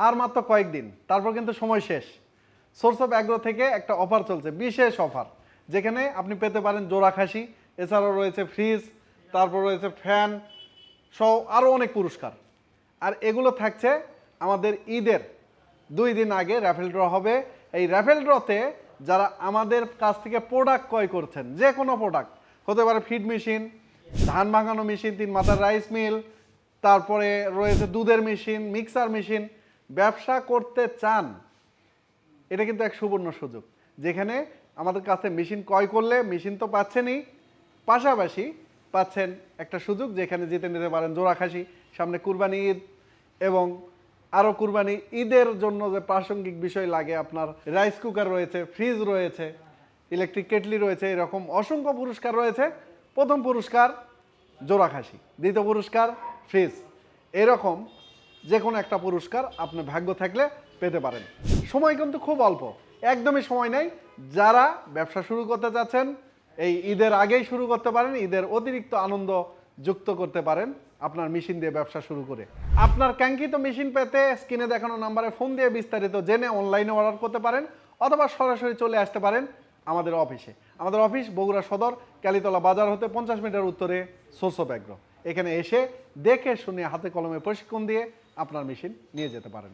আর মাত্র কয়েকদিন, তারপর কিন্তু সময় শেষ। সোর্স অফ অ্যাগ্রো থেকে একটা অফার চলছে, বিশেষ অফার, যেখানে আপনি পেতে পারেন জোড়া খাসি, এছাড়াও রয়েছে ফ্রিজ, তারপর রয়েছে ফ্যান সহ আরও অনেক পুরস্কার। আর এগুলো থাকছে আমাদের ঈদের 2 দিন আগে র্যাফেল ড্র হবে। এই র্যাফেল ড্রতে যারা আমাদের কাছ থেকে প্রোডাক্ট ক্রয় করছেন, যে কোনো প্রোডাক্ট হতে পারে, ফিড মেশিন, ধান ভাঙানো মেশিন, 3 মাথার রাইস মিল, তারপরে রয়েছে দুধের মেশিন, মিক্সার মেশিন, ব্যবসা করতে চান, এটা কিন্তু এক সুবর্ণ সুযোগ, যেখানে আমাদের কাছে মেশিন ক্রয় করলে মেশিন তো পাচ্ছেনই, পাশাপাশি পাচ্ছেন একটা সুযোগ যেখানে জিতে নিতে পারেন জোড়া খাসি। সামনে কুরবানি ঈদ এবং আরও কুরবানি ঈদের জন্য যে প্রাসঙ্গিক বিষয় লাগে, আপনার রাইস কুকার রয়েছে, ফ্রিজ রয়েছে, ইলেকট্রিক কেটলি রয়েছে, এরকম অসংখ্য পুরস্কার রয়েছে। প্রথম পুরস্কার জোড়া খাসি, দ্বিতীয় পুরস্কার ফ্রিজ, এরকম যে কোনো একটা পুরস্কার আপনি ভাগ্য থাকলে পেতে পারেন। সময় কিন্তু খুব অল্প, একদমই সময় নেই। যারা ব্যবসা শুরু করতে চাচ্ছেন এই ঈদের আগেই শুরু করতে পারেন, ঈদের অতিরিক্ত আনন্দ যুক্ত করতে পারেন আপনার মেশিন দিয়ে ব্যবসা শুরু করে। আপনার কাঙ্ক্ষিত মেশিন পেতে স্ক্রিনে দেখানো নাম্বারে ফোন দিয়ে বিস্তারিত জেনে অনলাইনে অর্ডার করতে পারেন, অথবা সরাসরি চলে আসতে পারেন আমাদের অফিসে। আমাদের অফিস বগুড়া সদর কালীতলা বাজার হতে 50 মিটার উত্তরে সোর্স অফ অ্যাগ্রো। এখানে এসে দেখে শুনে হাতে কলমে প্রশিক্ষণ দিয়ে আপনার মেশিন নিয়ে যেতে পারেন।